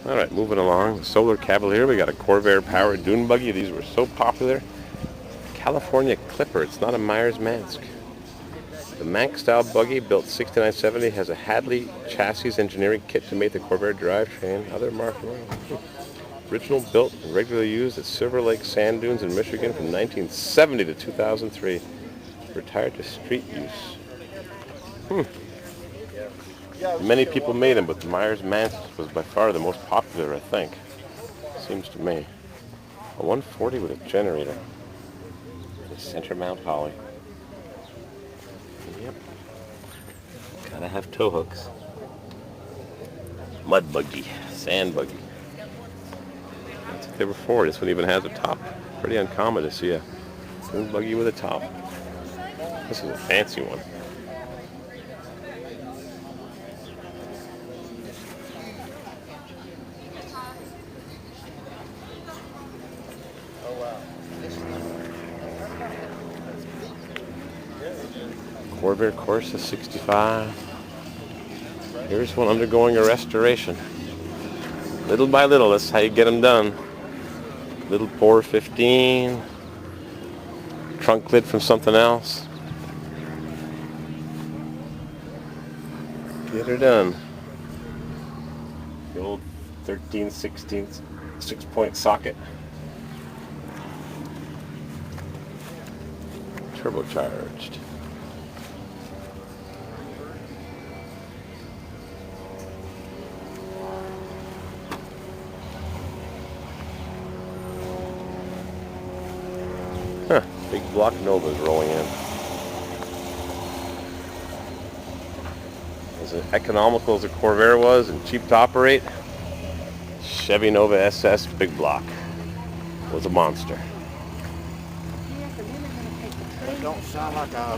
Alright, moving along. The Solar Cavalier. We got a Corvair powered dune buggy. These were so popular. California Clipper. It's not a Myers-Mansk. The Manx style buggy, built 6970, has a Hadley chassis engineering kit to make the Corvair drivetrain. Other market. Original built and regularly used at Silver Lake Sand Dunes in Michigan from 1970 to 2003. Retired to street use. Many people made them, but the Myers-Mansk was by far the most popular, I think. Seems to me. A 140 with a generator. The center mount Holly. Yep. Gotta have tow hooks. Mud buggy. Sand buggy. That's what they were for. This one even has a top. Pretty uncommon to see a dune buggy with a top. This is a fancy one. Corvair Corsa 65. Here's one undergoing a restoration. Little by little, that's how you get them done. Little pour 15. Trunk lid from something else. Get her done. The old 13/16 6-point socket. Turbocharged. Big block Nova's rolling in. As economical as a Corvair was and cheap to operate, Chevy Nova SS big block was a monster. It don't sound like a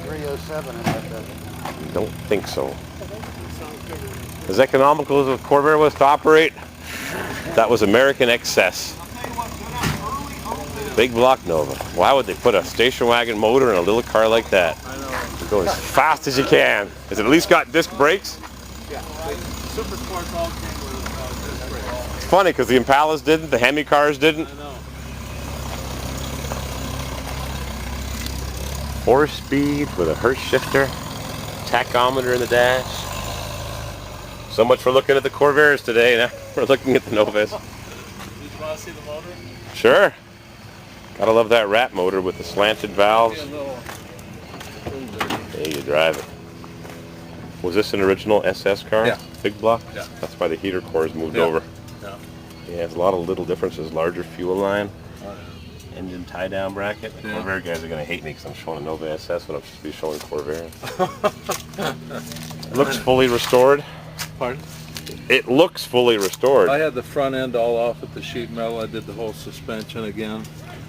307 in that, does it? Don't think so. As economical as a Corvair was to operate, that was American excess. Big block Nova. Why would they put a station wagon motor in a little car like that? I know. Go as fast as you can. Has it at least got disc brakes? Yeah. Super Sports all came with disc brakes. It's funny because the Impalas didn't, the Hemi cars didn't. I know. 4-speed with a Hurst shifter, tachometer in the dash. So much for looking at the Corvairs today. Now we're looking at the Novas. Did you want to see the motor? Sure. Gotta love that rat motor with the slanted valves. There you drive it. Was this an original SS car? Yeah. Big block? Yeah. That's why the heater cores moved Yeah. over. Yeah. Yeah, there's a lot of little differences. Larger fuel line, Oh, engine tie-down bracket. The Yeah. Corvair guys are gonna hate me because I'm showing a Nova SS when I'm supposed to be showing Corvair. It looks fully restored. Pardon? It looks fully restored. I had the front end all off at the sheet metal. I did the whole suspension again.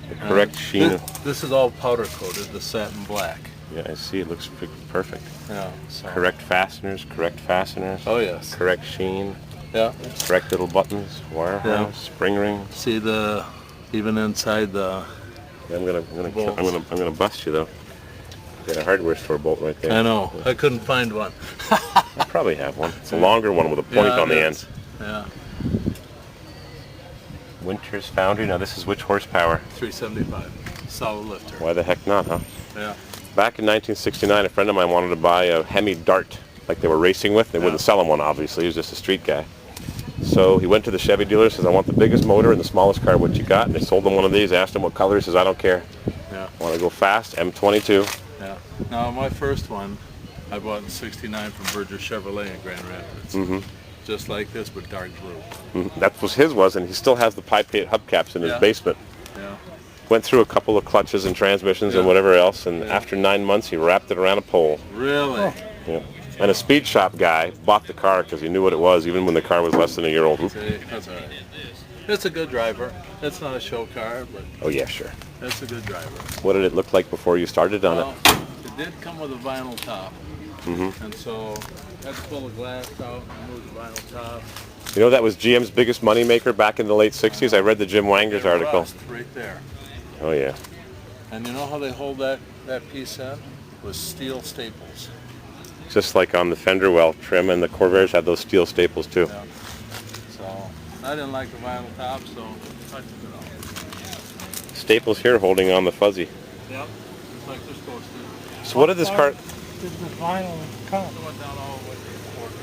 The correct sheen. This is all powder coated, the satin black. Yeah, I see. It looks perfect. Yeah. So. Correct fasteners. Correct fasteners. Oh yes. Correct sheen. Yeah. Correct little buttons. Wire harness. Spring ring. See the even inside the. Yeah, I'm gonna bust you though. Got a hardware store bolt right there. I know. I couldn't find one. I probably have one. It's a longer one with a point Yeah, on the it end. is. Yeah. Winters Foundry. Now this is which horsepower? 375. Solid lifter. Why the heck not, huh? Yeah. Back in 1969, a friend of mine wanted to buy a Hemi Dart, like they were racing with. They wouldn't sell him one, obviously. He was just a street guy. So he went to the Chevy dealer, says, I want the biggest motor and the smallest car, what you got? And they sold him one of these, asked him what color, he says, I don't care. Yeah. I want to go fast, M22. Yeah. Now my first one, I bought in '69 from Berger Chevrolet in Grand Rapids. Mm-hmm. Just like this, but dark blue. That was his, and he still has the Pi-Pate hubcaps in his basement. Yeah. Went through a couple of clutches and transmissions and whatever else, and after 9 months, he wrapped it around a pole. Really? Yeah. And a speed shop guy bought the car because he knew what it was, even when the car was less than a year old. See, that's all right. It's a good driver. It's not a show car, but Oh yeah, sure. it's a good driver. What did it look like before you started on Well, it? it did come with a vinyl top. And so that's full of glass out and move the vinyl top. You know that was GM's biggest moneymaker back in the late 60s? I read the Jim Wanger's article. Rust right there. Oh yeah. And you know how they hold that piece in? With steel staples. Just like on the fender well trim, and the Corvairs have those steel staples too. Yeah. So I didn't like the vinyl top, so I took it off. Staples here holding on the fuzzy. Yep, just like they're supposed to. So what did this car... Did the vinyl come? It went down all the way to the quarter.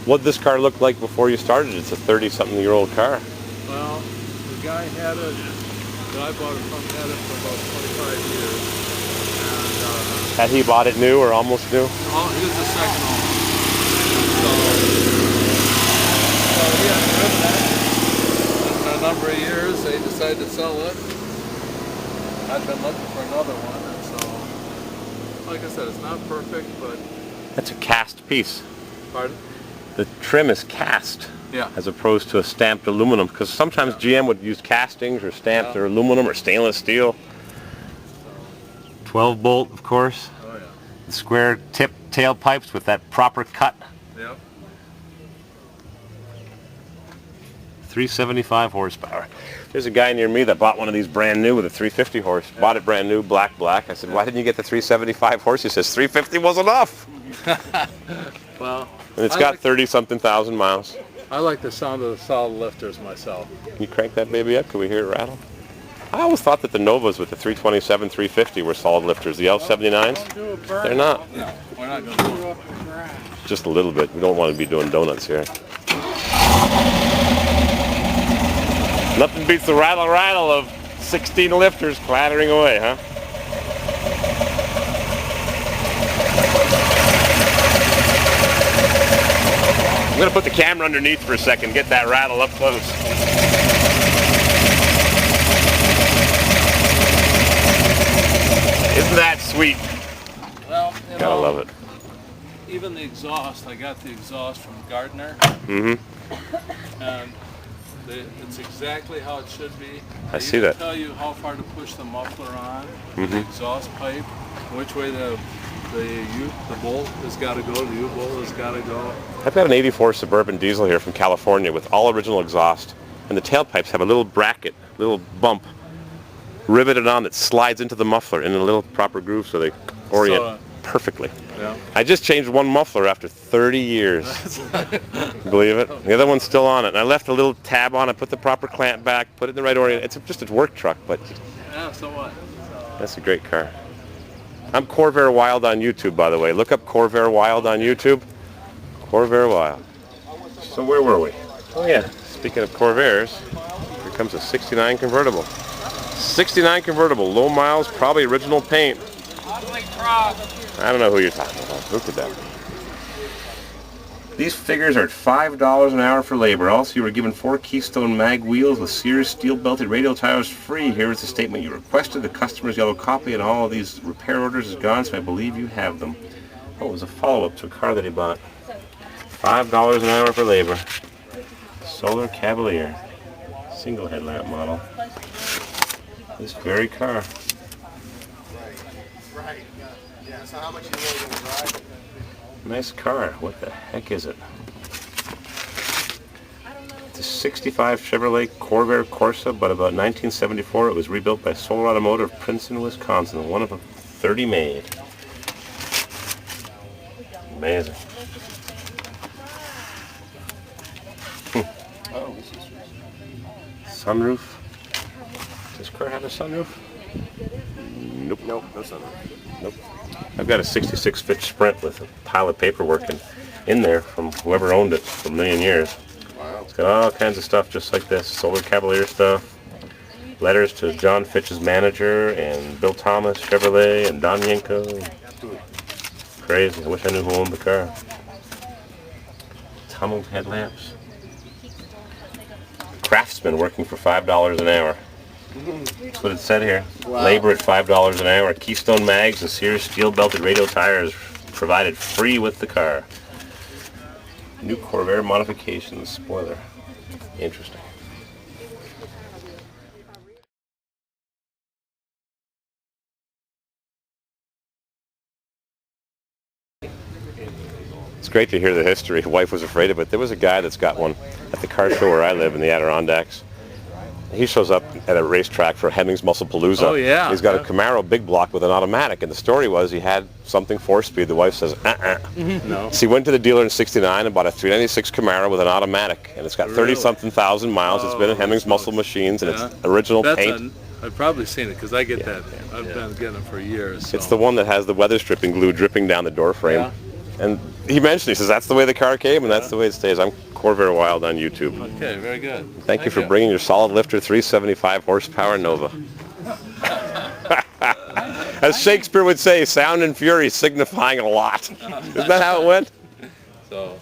What did this car look like before you started? It's a 30-something-year-old car. Well, the guy had it, that I bought it from, had it for about 25 years. And, Had he bought it new or almost new? oh, he was the second owner. So he had driven that. In a number of years, they decided to sell it. I'd been looking for another one, and so, like I said, it's not perfect, but... That's a cast piece. Pardon? The trim is cast. Yeah. As opposed to a stamped aluminum, because sometimes GM would use castings or stamped or aluminum or stainless steel. 12 bolt, of course. Oh yeah. The square tip tailpipes with that proper cut. Yep. 375 horsepower. There's a guy near me that bought one of these brand new with a 350 horse. Yeah. Bought it brand new, black. I said, why didn't you get the 375 horse? He says, 350 was enough. Well. And it's got 30-something thousand miles. I like the sound of the solid lifters myself. Can you crank that baby up? Can we hear it rattle? I always thought that the Novas with the 327, 350 were solid lifters. The L79s, they're not. No, we're not going to do it. Just a little bit. We don't want to be doing donuts here. Nothing beats the rattle of 16 lifters clattering away, huh? I'm going to put the camera underneath for a second, get that rattle up close. Isn't that sweet? Well, Gotta love it. Even the exhaust, I got the exhaust from Gardner. Mm-hmm. And it's exactly how it should be. I see that. They tell you how far to push the muffler on, Mm-hmm. the exhaust pipe, which way the bolt has got to go, the U-bolt has got to go. I've got an 84 Suburban diesel here from California with all original exhaust, and the tailpipes have a little bracket, little bump riveted on that slides into the muffler in a little proper groove so they orient perfectly. Yeah. I just changed one muffler after 30 years. Believe it? The other one's still on it, and I left a little tab on it, put the proper clamp back, put it in the right orient. It's just a work truck, but Yeah, so what? that's a great car. I'm Corvair Wild on YouTube, by the way. Look up Corvair Wild on YouTube. Corvair Wild. So where were we? Oh yeah, speaking of Corvairs, here comes a 69 convertible. 69 convertible, low miles, probably original paint. I don't know who you're talking about. Look at that. These figures are at $5 an hour for labor. Also, you were given 4 Keystone mag wheels with Sears steel-belted radial tires free. Here is the statement you requested. The customer's yellow copy and all of these repair orders is gone, so I believe you have them. Oh, it was a follow-up to a car that he bought. $5 an hour for labor. Solar Cavalier. Single headlamp model. This very car. Right. Yeah. So how much are you really going to drive? Nice car. What the heck is it? It's a 65 Chevrolet Corvair Corsa, but about 1974 it was rebuilt by Solar Automotive of Princeton, Wisconsin. One of 30 made. Amazing. Oh, this is Sunroof. Does this car have a sunroof? Nope. nope, no sunroof. Nope. I've got a 66 Fitch Sprint with a pile of paperwork in there from whoever owned it for a million years. Wow. It's got all kinds of stuff just like this. Solar Cavalier stuff. Letters to John Fitch's manager and Bill Thomas, Chevrolet, and Don Yenko. Crazy. I wish I knew who owned the car. Tunneled headlamps. Craftsman working for $5 an hour. That's what it said here. Wow. Labor at $5 an hour. Keystone mags and Sears steel-belted radial tires provided free with the car. New Corvair modifications. Spoiler. Interesting. It's great to hear the history. Wife was afraid of it. There was a guy that's got one at the car show where I live in the Adirondacks. He shows up at a racetrack for Hemmings Muscle Palooza. Oh, yeah. He's got a Camaro big block with an automatic, and the story was he had something 4-speed. The wife says, No. So he went to the dealer in '69 and bought a 396 Camaro with an automatic, and it's got 30-something thousand miles. It's been in Hemmings Muscle Machines, and it's original paint. I've probably seen it because I get that. I've been getting it for years. So. It's the one that has the weather stripping glue dripping down the door frame. Yeah. And he mentioned, he says, that's the way the car came, and that's the way it stays. I'm Corvair Wild on YouTube. Okay, very good. Thank you for bringing your solid lifter 375 horsepower Nova. As Shakespeare would say, sound and fury signifying a lot. Isn't that how it went? So.